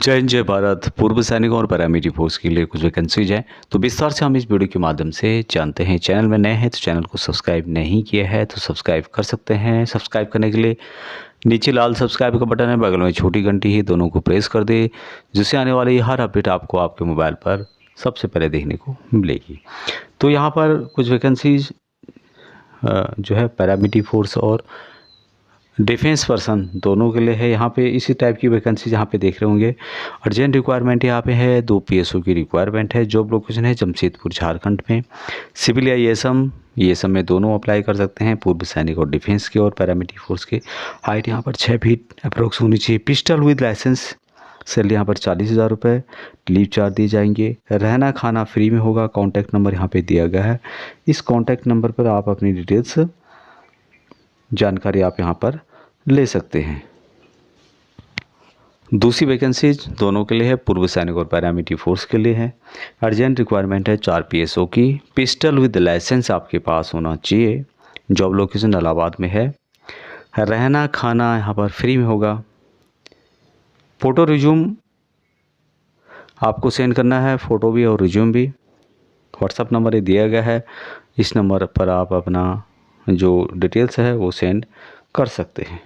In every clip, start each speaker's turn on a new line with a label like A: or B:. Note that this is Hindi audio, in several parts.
A: जय हिंद जय भारत। पूर्व सैनिकों और पैरामिलिट्री फोर्स के लिए कुछ वैकेंसीज हैं, तो विस्तार से हम इस वीडियो के माध्यम से जानते हैं। चैनल में नए हैं तो चैनल को सब्सक्राइब नहीं किया है तो सब्सक्राइब कर सकते हैं। सब्सक्राइब करने के लिए नीचे लाल सब्सक्राइब का बटन है, बगल में छोटी घंटी है, दोनों को प्रेस कर दे, जिससे आने वाली हर अपडेट आपको आपके मोबाइल पर सबसे पहले देखने को मिलेगी। तो यहाँ पर कुछ वैकेंसीज जो है पैरामिलिट्री फोर्स और डिफेंस पर्सन दोनों के लिए है। यहाँ पे इसी टाइप की वैकेंसी यहाँ पे देख रहे होंगे। अर्जेंट रिक्वायरमेंट यहाँ पे है, 2 PSO की रिक्वायरमेंट है। जॉब लोकेशन है जमशेदपुर झारखंड में। सिविल या ESM में दोनों अप्लाई कर सकते हैं, पूर्व सैनिक और डिफेंस के और पैरामिलिट्री फोर्स के। हाइट यहाँ पर 6 फीट अप्रोक्स होनी चाहिए। Pistol with license. सैलरी यहाँ पर 40,000 रुपये। लीव चार्ज दिए जाएंगे। रहना खाना फ्री में होगा। कॉन्टैक्ट नंबर यहाँ पर दिया गया है। इस कॉन्टैक्ट नंबर पर आप अपनी डिटेल्स जानकारी आप यहाँ पर ले सकते हैं। दूसरी वैकेंसीज दोनों के लिए है, पूर्व सैनिक और पैरामिलिट्री फोर्स के लिए है। अर्जेंट रिक्वायरमेंट है 4 PSO की। पिस्टल विद लाइसेंस आपके पास होना चाहिए। जॉब लोकेशन इलाहाबाद में है। रहना खाना यहाँ पर फ्री में होगा। फ़ोटो रिज्यूम आपको सेंड करना है, फ़ोटो भी और रिज्यूम भी। व्हाट्सअप नंबर ये दिया गया है, इस नंबर पर आप अपना जो डिटेल्स है वो सेंड कर सकते हैं।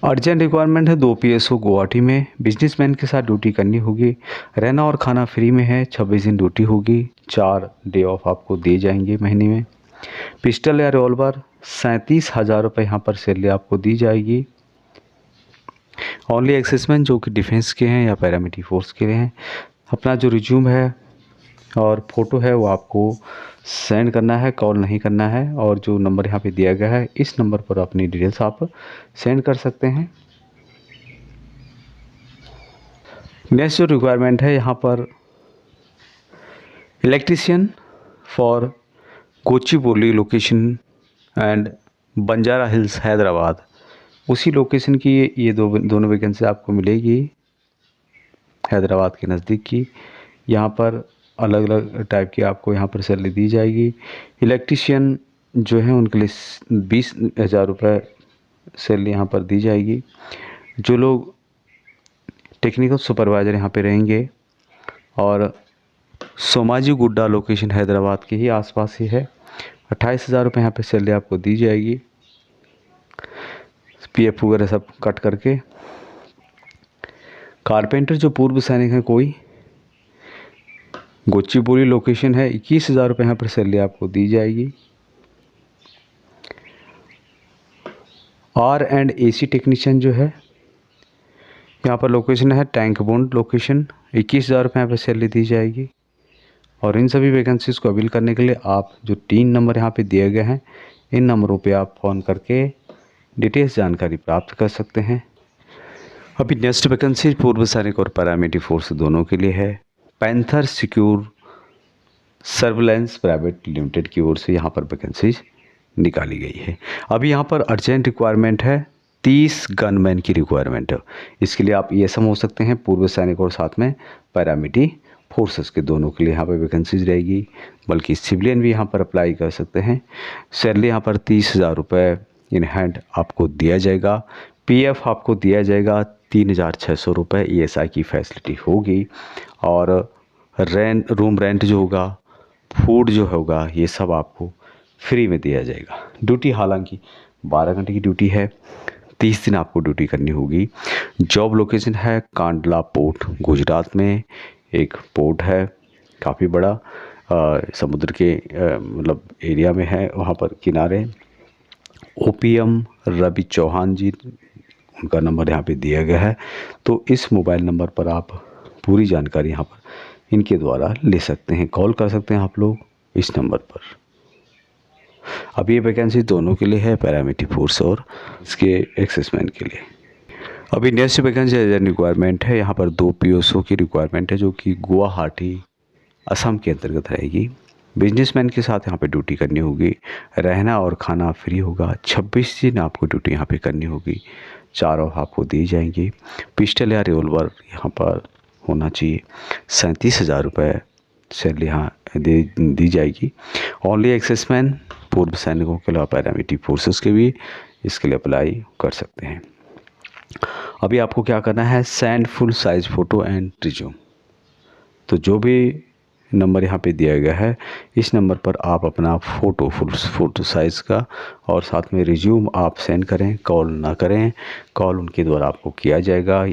A: अर्जेंट रिक्वायरमेंट है 2 PSO गुवाहाटी में। बिजनेसमैन के साथ ड्यूटी करनी होगी। रहना और खाना फ्री में है। 26 दिन ड्यूटी होगी। 4 डे ऑफ आपको दिए जाएंगे महीने में। पिस्टल या रिवॉल्वर 37,000 रुपये यहाँ पर सैलरी आपको दी जाएगी। ओनली एक्सेसमैन जो कि डिफेंस के हैं या पैरामिलिट्री फोर्स के हैं। अपना जो रिज्यूम है और फ़ोटो है वो आपको सेंड करना है, कॉल नहीं करना है। और जो नंबर यहाँ पे दिया गया है इस नंबर पर अपनी डिटेल्स आप सेंड कर सकते हैं। नेक्स्ट जो रिक्वायरमेंट है यहाँ पर electrician for Gachibowli location and Banjara Hills Hyderabad, उसी लोकेशन की ये दोनों वैकेंसी आपको मिलेगी हैदराबाद के नज़दीक की। यहाँ पर अलग अलग टाइप की आपको यहाँ पर सैलरी दी जाएगी। इलेक्ट्रीशियन जो है उनके लिए 20,000 रुपये सैलरी यहाँ पर दी जाएगी। जो लोग टेक्निकल सुपरवाइज़र यहाँ पे रहेंगे और सोमाजी गुड्डा लोकेशन हैदराबाद के ही आसपास ही है, 28,000 रुपये यहाँ पे सैलरी आपको दी जाएगी। PF वगैरह सब कट करके। कारपेंटर जो पूर्व सैनिक हैं कोई, गोचीबोली लोकेशन है, 21,000 रुपये यहाँ पर सैलरी आपको दी जाएगी। R&AC टेक्नीशियन जो है यहाँ पर लोकेशन है टैंक बॉन्ड लोकेशन, 21,000 रुपये यहाँ पर सैलरी दी जाएगी। और इन सभी वैकेंसीज़ को अवेल करने के लिए आप जो 3 नंबर यहाँ पे दिए गए हैं इन नंबरों पे आप फ़ोन करके डिटेल्स जानकारी प्राप्त कर सकते हैं। अभी नेक्स्ट वैकेंसी पूर्व सैनिक और पैरामिलिट्री फोर्स दोनों के लिए है। Panther secure surveillance private limited की ओर से यहाँ पर वैकेंसीज निकाली गई है। अभी यहाँ पर अर्जेंट रिक्वायरमेंट है, 30 गनमैन की रिक्वायरमेंट है। इसके लिए आप ESM हो सकते हैं, पूर्व सैनिक और साथ में पैरामिलिट्री फोर्सेस के दोनों के लिए यहाँ पर वैकेंसीज रहेगी। बल्कि सिविलियन भी यहाँ पर अप्लाई कर सकते हैं। सैलरी यहाँ पर 30,000 रुपये इन हैंड आपको दिया जाएगा। PF आपको दिया जाएगा 3,600 रुपये। ESI की फैसिलिटी होगी और रूम रेंट जो होगा, फूड जो होगा, ये सब आपको फ्री में दिया जाएगा। ड्यूटी हालांकि 12 घंटे की ड्यूटी है, 30 दिन आपको ड्यूटी करनी होगी। जॉब लोकेशन है कांडला पोर्ट, गुजरात में एक पोर्ट है काफ़ी बड़ा, समुद्र के मतलब एरिया में है, वहाँ पर किनारे। OPM रवि चौहान जी, उनका नंबर यहाँ पे दिया गया है। तो इस मोबाइल नंबर पर आप पूरी जानकारी यहाँ पर इनके द्वारा ले सकते हैं, कॉल कर सकते हैं आप लोग इस नंबर पर। अब ये वैकेंसी दोनों के लिए है, पैरामिलिट्री फोर्स और इसके एक्सेसमैन के लिए। अभी नेक्स्ट वैकेंसी रिक्वायरमेंट है, यहाँ पर 2 PSO की रिक्वायरमेंट है जो कि गुवाहाटी असम के अंतर्गत रहेगी। बिजनेसमैन के साथ यहाँ पे ड्यूटी करनी होगी। रहना और खाना फ्री होगा। 26 दिन आपको ड्यूटी यहाँ पे करनी होगी। 4 ऑफ आपको दी जाएंगी। पिस्टल या रिवॉल्वर यहाँ पर होना चाहिए। 37,000 रुपये सैलरी यहाँ दी जाएगी। ओनली एक्सेसमैन पूर्व सैनिकों के अलावा पैरामिलिट्री फोर्सेस के भी इसके लिए अप्लाई कर सकते हैं। अभी आपको क्या करना है, send full size photo and resume. तो जो भी नंबर यहाँ पे दिया गया है, इस नंबर पर आप अपना फ़ोटो फुल फ़ोटो साइज़ का और साथ में रिज्यूम आप सेंड करें। कॉल ना करें, कॉल उनके द्वारा आपको किया जाएगा।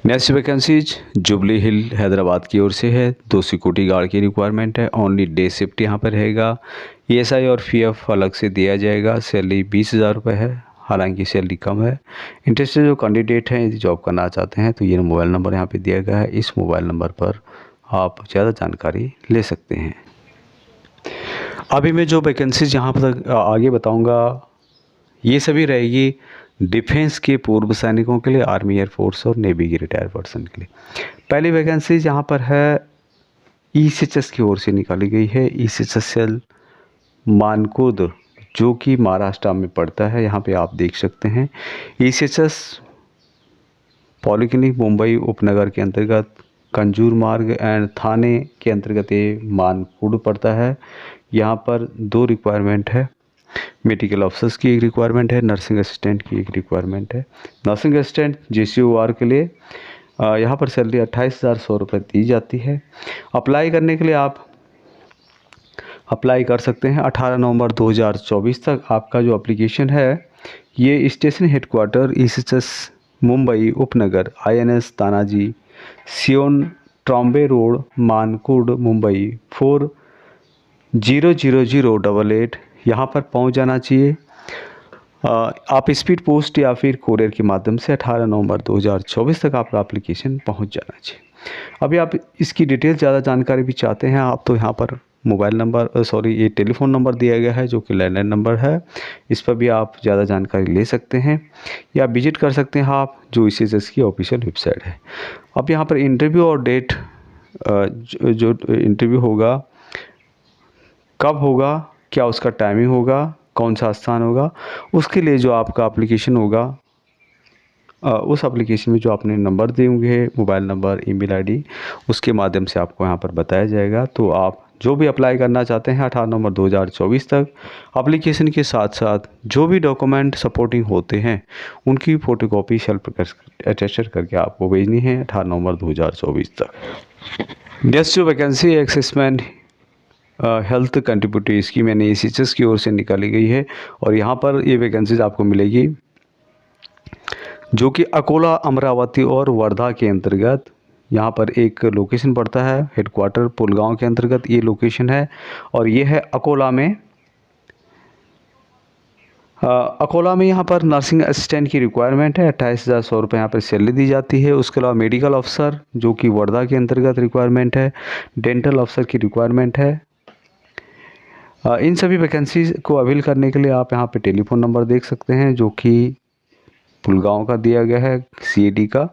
A: नेक्स्ट वैकेंसीज जुबली हिल हैदराबाद की ओर से है। 2 सिक्योरिटी गार्ड की रिक्वायरमेंट है। ओनली डे शिफ्ट यहाँ पर रहेगा। ESI और PF अलग से दिया जाएगा। सैलरी 20,000 रुपये है, हालांकि सैलरी कम है। इंटरेस्टेड जो कैंडिडेट हैं, यदि जॉब करना चाहते हैं तो ये मोबाइल नंबर यहाँ पे दिया गया है। इस मोबाइल नंबर पर आप ज़्यादा जानकारी ले सकते हैं। अभी मैं जो वैकेंसीज यहाँ पर आगे बताऊँगा, ये सभी रहेगी डिफेंस के पूर्व सैनिकों के लिए, आर्मी एयरफोर्स और नेवी के रिटायर्ड पर्सन के लिए। पहली वैकेंसीज यहाँ पर है ECHS की ओर से निकाली गई है। ECHS मानकुद, जो कि महाराष्ट्र में पड़ता है, यहाँ पे आप देख सकते हैं। ECHS पॉलिक्लिनिक मुंबई उपनगर के अंतर्गत कंजूर मार्ग एंड थाने के अंतर्गत ये मानकुद पड़ता है। यहाँ पर 2 रिक्वायरमेंट है। मेडिकल ऑफिसर्स की एक रिक्वायरमेंट है, नर्सिंग असिस्टेंट की एक रिक्वायरमेंट है। नर्सिंग असिस्टेंट JCOR के लिए यहाँ पर सैलरी 28,100 रुपये दी जाती है। अप्लाई करने के लिए आप अप्लाई कर सकते हैं 18 नवंबर 2024 तक। आपका जो एप्लीकेशन है, ये स्टेशन हेडक्वार्टर ECHS मुंबई उपनगर INS तानाजी सियोन ट्रॉम्बे रोड मानकुड मुंबई 400088 यहाँ पर पहुँच जाना चाहिए। आप स्पीड पोस्ट या फिर कोरियर के माध्यम से 18 नवंबर 2024 तक आपका एप्लीकेशन पहुंच जाना चाहिए। अभी आप इसकी डिटेल ज़्यादा जानकारी भी चाहते हैं आप, तो यहाँ पर मोबाइल नंबर ये टेलीफोन नंबर दिया गया है, जो कि लैंडलाइन नंबर है। इस पर भी आप ज़्यादा जानकारी ले सकते हैं या विजिट कर सकते हैं आप, जो ECHS की ऑफिशियल वेबसाइट है। अब यहाँ पर इंटरव्यू और डेट, जो इंटरव्यू होगा कब होगा, क्या उसका टाइमिंग होगा, कौन सा स्थान होगा, उसके लिए जो आपका एप्लीकेशन होगा, उस एप्लीकेशन में जो आपने नंबर दिए होंगे, मोबाइल नंबर, ईमेल ID, उसके माध्यम से आपको यहाँ पर बताया जाएगा। तो आप जो भी अप्लाई करना चाहते हैं 18 नवंबर 2024 तक, एप्लीकेशन के साथ साथ जो भी डॉक्यूमेंट सपोर्टिंग होते हैं, उनकी फ़ोटोकॉपी सेल्फ अटेस्टेड करके आपको भेजनी है 18 नवंबर 2024 तक। नेक्स्ट जो वैकेंसी है एक्सेसमेंट हेल्थ कंट्रीब्यूटरी स्कीम यानी ECHS की ओर से निकाली गई है। और यहाँ पर ये वैकेंसीज आपको मिलेगी, जो कि अकोला, अमरावती और वर्धा के अंतर्गत यहाँ पर एक लोकेशन पड़ता है। हेडक्वार्टर पुलगांव के अंतर्गत ये लोकेशन है, और ये है अकोला में। अकोला में यहाँ पर नर्सिंग असिस्टेंट की रिक्वायरमेंट है। 28,100 रुपये यहाँ पर सैलरी दी जाती है। उसके अलावा मेडिकल ऑफिसर, जो कि वर्धा के अंतर्गत रिक्वायरमेंट है। डेंटल ऑफिसर की रिक्वायरमेंट है। इन सभी वैकेंसीज को अवेल करने के लिए आप यहाँ पे टेलीफोन नंबर देख सकते हैं, जो कि पुलगांव का दिया गया है, CAD का।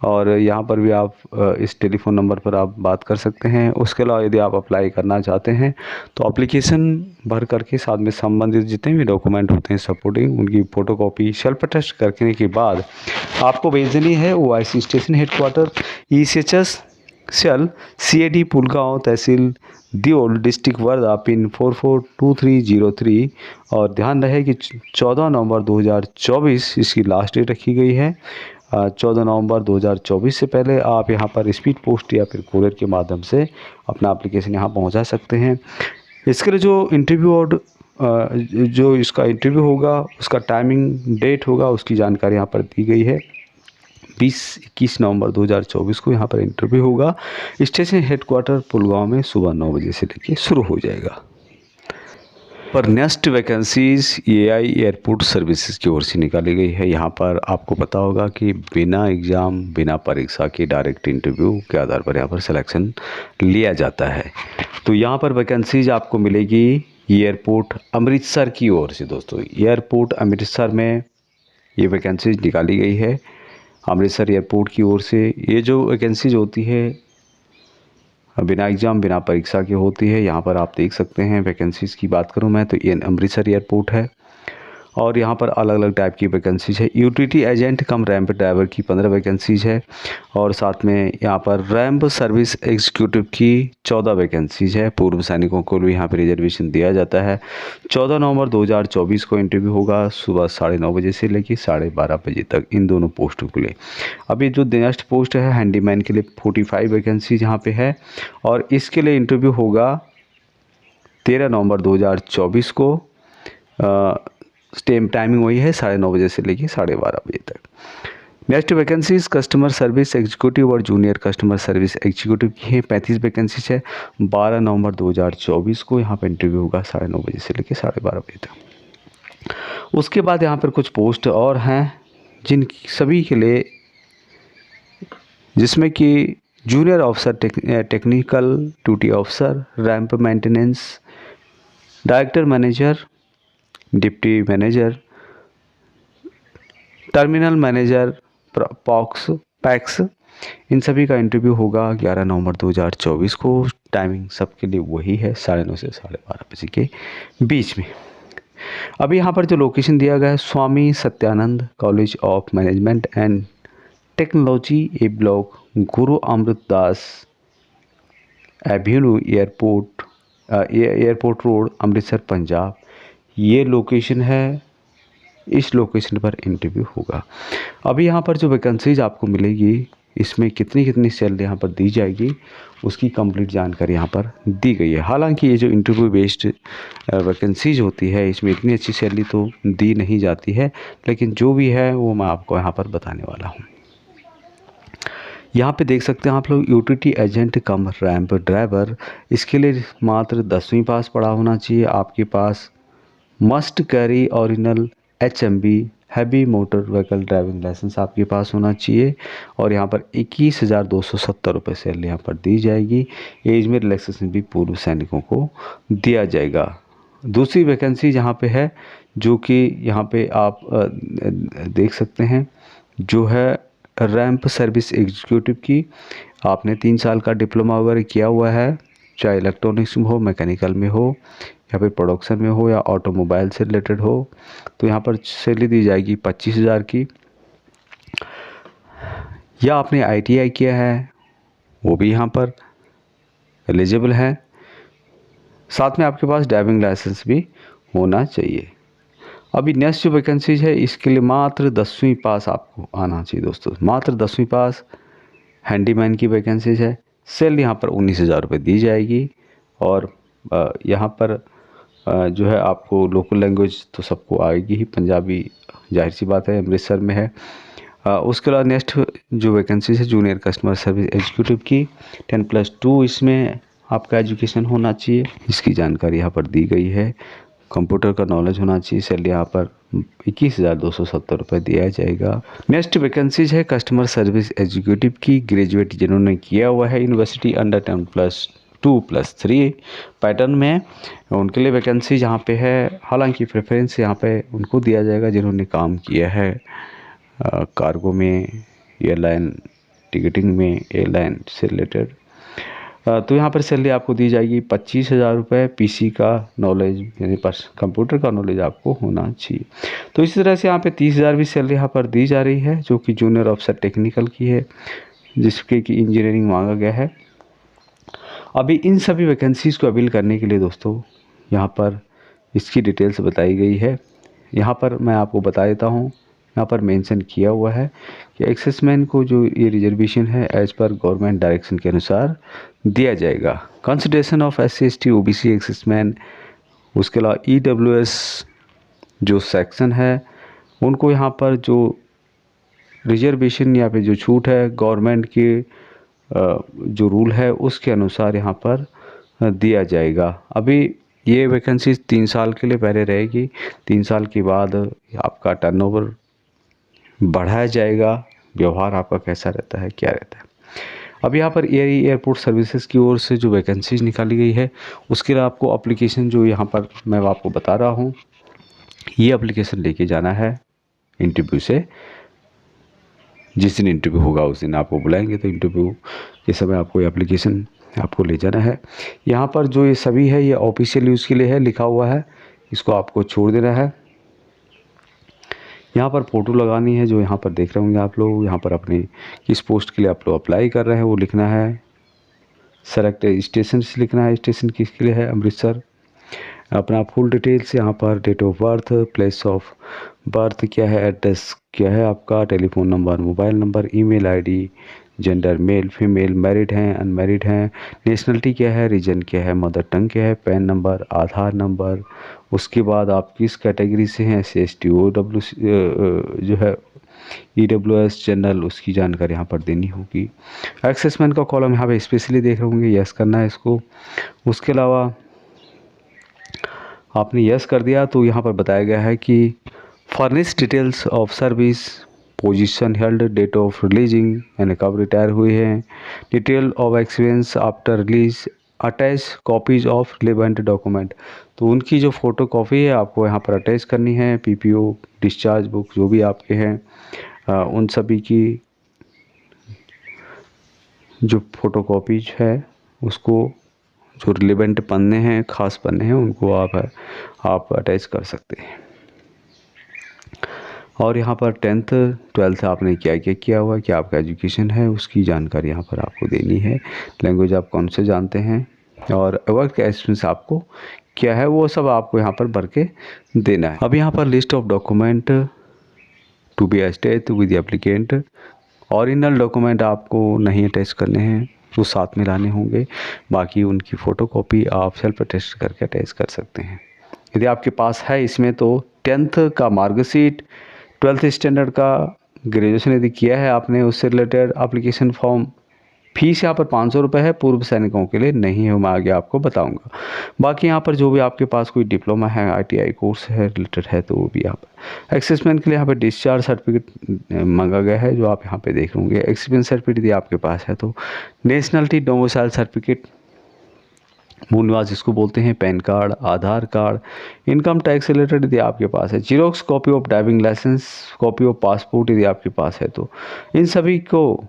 A: और यहाँ पर भी आप इस टेलीफोन नंबर पर आप बात कर सकते हैं। उसके अलावा यदि आप अप्लाई करना चाहते हैं तो एप्लीकेशन भर करके साथ में संबंधित जितने भी डॉक्यूमेंट होते हैं सपोर्टिंग, उनकी फ़ोटोकॉपी सेल्फ अटेस्ट करने के बाद आपको भेजनी है OIC station headquarter ECHS cell CAD Pulgaon, तहसील दियोल, डिस्ट्रिक्ट वर्धा, पिन 442303। और ध्यान रहे कि 14 नवंबर 2024 इसकी लास्ट डेट रखी गई है। 14 नवंबर 2024 से पहले आप यहाँ पर स्पीड पोस्ट या फिर कोरियर के माध्यम से अपना एप्लीकेशन यहाँ पहुँचा सकते हैं। इसके लिए जो इंटरव्यू और जो इसका इंटरव्यू होगा, उसका टाइमिंग, डेट होगा, उसकी जानकारी यहाँ पर दी गई है। 20-21 नवंबर 2024 को यहाँ पर इंटरव्यू होगा। स्टेशन हेडक्वार्टर पुलगांव में सुबह 9 बजे से लेकर शुरू हो जाएगा। पर next vacancies AI airport services की ओर से निकाली गई है। यहाँ पर आपको पता होगा कि बिना एग्ज़ाम, बिना परीक्षा के डायरेक्ट इंटरव्यू के आधार पर यहाँ पर सिलेक्शन लिया जाता है। तो यहाँ पर वैकेंसीज आपको मिलेगी एयरपोर्ट अमृतसर की ओर से। दोस्तों, एयरपोर्ट अमृतसर में ये वैकेंसीज निकाली गई है अमृतसर एयरपोर्ट की ओर से। ये जो वैकेंसीज होती है बिना एग्ज़ाम, बिना परीक्षा की होती है। यहाँ पर आप देख सकते हैं। वैकेंसीज़ की बात करूँ मैं तो ये अमृतसर एयरपोर्ट है। और यहाँ पर अलग अलग टाइप की वैकेंसीज है। Utility agent cum ramp driver की 15 वैकेंसीज है और साथ में यहाँ पर रैंप सर्विस एग्जीक्यूटिव की 14 वैकेंसीज है। पूर्व सैनिकों को भी यहाँ पर रिजर्वेशन दिया जाता है। 14 नवंबर 2024 को इंटरव्यू होगा सुबह 9:30 बजे से लेकर 12:30 बजे तक इन दोनों पोस्टों के लिए। अभी जो नेक्स्ट पोस्ट है हैंडीमैन के लिए 45 वैकेंसीज यहाँ पे है और इसके लिए इंटरव्यू होगा 13 नवंबर 2024 को। सेम टाइमिंग वही है 9:30 बजे से लेकर 12:30 बजे तक। Next vacancies customer service executive और जूनियर कस्टमर सर्विस एग्जीक्यूटिव की है। 35 वैकेंसीज है। 12 नवंबर 2024 को यहाँ पर इंटरव्यू होगा 9:30 बजे से लेकर 12:30 बजे तक। उसके बाद यहाँ पर कुछ पोस्ट और हैं जिन सभी के लिए, जिसमें कि junior officer technical duty officer, ramp maintenance, director manager, deputy manager, terminal manager, pax, इन सभी का इंटरव्यू होगा 11 नवंबर 2024 को। टाइमिंग सबके लिए वही है 9:30 से 12:30 बजे के बीच में। अभी यहाँ पर जो लोकेशन दिया गया है Swami Satyanand college of management and technology A block, Guru Amritdas avenue, airport road, Amritsar, Punjab. ये लोकेशन है। इस लोकेशन पर इंटरव्यू होगा। अभी यहाँ पर जो वैकेंसीज आपको मिलेगी इसमें कितनी सैलरी यहाँ पर दी जाएगी उसकी कंप्लीट जानकारी यहाँ पर दी गई है। हालांकि ये जो इंटरव्यू बेस्ड वैकेंसीज होती है इसमें इतनी अच्छी सैलरी तो दी नहीं जाती है, लेकिन जो भी है वो मैं आपको यहाँ पर बताने वाला हूँ। यहाँ पे देख सकते हैं आप लोग utility agent cum ramp driver, इसके लिए मात्र 10वीं पास पढ़ा होना चाहिए आपके पास। Must carry original HMB heavy motor vehicle driving licence आपके पास होना चाहिए और यहाँ पर 21,270 रुपये सैलरी यहाँ पर दी जाएगी। एज में रिलैक्सेशन भी पूर्व सैनिकों को दिया जाएगा। दूसरी वैकेंसी यहाँ पे है जो कि यहाँ पे आप देख सकते हैं, जो है रैंप सर्विस एग्जीक्यूटिव की। आपने 3 साल का डिप्लोमा वगैरह किया हुआ है, चाहे इलेक्ट्रॉनिक्स में हो, मैकेनिकल में हो या फिर प्रोडक्शन में हो या ऑटोमोबाइल से रिलेटेड हो, तो यहाँ पर सैलरी दी जाएगी 25,000 की। या आपने ITI किया है वो भी यहाँ पर एलिजिबल है। साथ में आपके पास ड्राइविंग लाइसेंस भी होना चाहिए। अभी नेक्स्ट जो वैकेंसीज है इसके लिए मात्र 10वीं पास आपको आना चाहिए दोस्तों, मात्र 10वीं पास। हैंडीमैन की वैकेंसीज है। सैलरी यहाँ पर 19,000 रुपये दी जाएगी और यहाँ पर जो है आपको लोकल लैंग्वेज तो सबको आएगी ही, पंजाबी जाहिर सी बात है, अमृतसर में है। उसके अलावा नेक्स्ट जो वैकेंसीज है जूनियर कस्टमर सर्विस एग्जीक्यूटिव की 10+2 इसमें आपका एजुकेशन होना चाहिए, इसकी जानकारी यहाँ पर दी गई है। कंप्यूटर का नॉलेज होना चाहिए। सैलरी यहाँ पर 21,270 रुपये दिया जाएगा। नेक्स्ट वैकेंसीज है कस्टमर सर्विस एग्जीक्यूटिव की, ग्रेजुएट जिन्होंने किया हुआ है यूनिवर्सिटी अंडर 10+2+3 पैटर्न में, उनके लिए वैकेंसी यहाँ पे है। हालांकि प्रेफरेंस यहाँ पे उनको दिया जाएगा जिन्होंने काम किया है कार्गो में, एयरलाइन टिकटिंग में, एयरलाइन से रिलेटेड। तो यहाँ पर सैलरी आपको दी जाएगी 25,000 रुपये। PC का नॉलेज यानी कंप्यूटर का नॉलेज आपको होना चाहिए। तो इसी तरह से यहाँ पे 30,000 भी सैलरी यहाँ पर दी जा रही है जो कि जूनियर ऑफिसर टेक्निकल की है, जिसके की इंजीनियरिंग मांगा गया है। अभी इन सभी वैकेंसीज़ को अवेल करने के लिए दोस्तों यहाँ पर इसकी डिटेल्स बताई गई है। यहाँ पर मैं आपको बता देता हूँ, यहाँ पर मेंशन किया हुआ है कि एक्सेसमैन को जो ये रिजर्वेशन है एज पर गवर्नमेंट डायरेक्शन के अनुसार दिया जाएगा। Consideration of SC ST OBC एक्सेसमैन, उसके अलावा EWS जो सेक्शन है उनको यहाँ पर जो रिजर्वेशन या फिर जो छूट है गवर्नमेंट के जो रूल है उसके अनुसार यहाँ पर दिया जाएगा। अभी ये वैकेंसी 3 साल के लिए पहले रहेगी, 3 साल के बाद आपका टर्नओवर बढ़ाया जाएगा। व्यवहार आपका कैसा रहता है, क्या रहता है। अब यहाँ पर एयरपोर्ट सर्विसेज की ओर से जो वैकेंसीज निकाली गई है उसके लिए आपको एप्लीकेशन जो यहाँ पर मैं आपको बता रहा हूँ, ये एप्लीकेशन लेके जाना है इंटरव्यू से। जिस दिन इंटरव्यू होगा उस दिन आपको बुलाएंगे, तो इंटरव्यू के समय आपको एप्लीकेशन आपको ले जाना है। यहाँ पर जो ये सभी है ये ऑफिशियल यूज़ के लिए है, लिखा हुआ है, इसको आपको छोड़ देना है। यहाँ पर फ़ोटो लगानी है, जो यहाँ पर देख रहे होंगे आप लोग। यहाँ पर अपनी किस पोस्ट के लिए आप लोग अप्लाई कर रहे हैं वो लिखना है। सेलेक्ट स्टेशन से लिखना है, स्टेशन किसके लिए है, अमृतसर। अपना फुल डिटेल्स यहाँ पर, date of birth, place of birth क्या है, एड्रेस क्या है आपका, telephone number, mobile number, email ID, gender male female, married हैं अनमैरिड हैं, नेशनलिटी क्या है, रीजन क्या है, मदर टंग क्या है, पैन नंबर, आधार नंबर। उसके बाद आप किस कैटेगरी से हैं, SC ST OWC जो है EWS जनरल, उसकी जानकारी यहाँ पर देनी होगी। एक्सेसमेंट का कॉलम यहाँ पे स्पेशली देख रहे होंगे, यस करना है इसको। उसके अलावा आपने यस कर दिया तो यहाँ पर बताया गया है कि furnish details of service, position held, date of releasing यानी कब रिटायर हुए हैं, detail of experience after release, attach copies of relevant document. तो उनकी जो फ़ोटो कॉपी है आपको यहाँ पर अटैच करनी है। PPO, डिस्चार्ज बुक जो भी आपके हैं उन सभी की जो फ़ोटो कॉपीज है उसको, जो रिलेवेंट पन्ने हैं, ख़ास पन्ने हैं, उनको आप अटैच कर सकते हैं। और यहाँ पर 10th 12th आपने क्या क्या किया हुआ है, क्या आपका एजुकेशन है, उसकी जानकारी यहाँ पर आपको देनी है। लैंग्वेज आप कौन से जानते हैं और वर्क एक्सपीरियंस आपको क्या है, वो सब आपको यहाँ पर भर के देना है। अब यहाँ पर list of document to be attached with applicant. Original document आपको नहीं अटैच करने हैं, वो साथ में लाने होंगे। बाकी उनकी फ़ोटोकॉपी आप सेल्फ अटेस्ट करके अटैच कर सकते हैं यदि आपके पास है। इसमें तो 10th का मार्कशीट, 12th स्टैंडर्ड का, ग्रेजुएशन यदि किया है आपने उससे रिलेटेड एप्लीकेशन फॉर्म। फीस यहाँ पर 500 रुपये है, पूर्व सैनिकों के लिए नहीं है, मैं आगे आपको बताऊंगा। बाकी यहाँ पर जो भी आपके पास कोई डिप्लोमा है, ITI कोर्स है रिलेटेड है, तो वो भी आप एक्सेसमेंट के लिए यहाँ पे डिस्चार्ज सर्टिफिकेट मांगा गया है, जो आप यहाँ पे देख होंगे। एक्सपीरियंस सर्टिफिकेट यदि आपके पास है तो, नेशनलिटी डोमिसाइल सर्टिफिकेट, मूल निवास जिसको बोलते हैं, pan card, Aadhaar card, income tax related यदि आपके पास है, Xerox copy of driving licence, copy of passport यदि आपके पास है तो, इन सभी को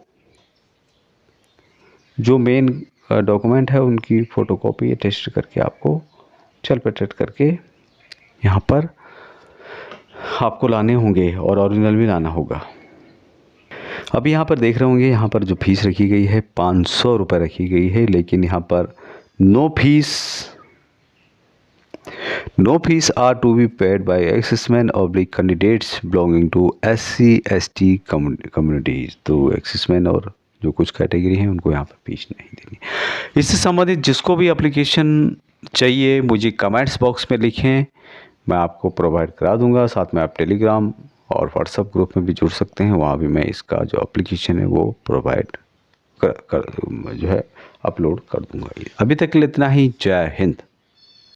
A: जो मेन डॉक्यूमेंट है उनकी फ़ोटोकॉपी अटेस्ट करके आपको सेल्फ अटेस्ट करके यहाँ पर आपको लाने होंगे और ओरिजिनल भी लाना होगा। अभी यहाँ पर देख रहे होंगे, यहाँ पर जो फीस रखी गई है 500 रुपये रखी गई है, लेकिन यहाँ पर no fees are to be paid by ex-servicemen oblique candidates belonging to SC ST communities. तो एक्सेसमैन और जो कुछ कैटेगरी हैं उनको यहाँ पर फीस नहीं देनी। इससे संबंधित जिसको भी एप्लीकेशन चाहिए मुझे कमेंट्स बॉक्स में लिखें, मैं आपको प्रोवाइड करा दूंगा। साथ में आप टेलीग्राम और व्हाट्सएप ग्रुप में भी जुड़ सकते हैं, वहाँ भी मैं इसका जो एप्लीकेशन है वो प्रोवाइड कर जो है अपलोड कर दूंगा। अभी तक के लिए इतना ही। जय हिंद।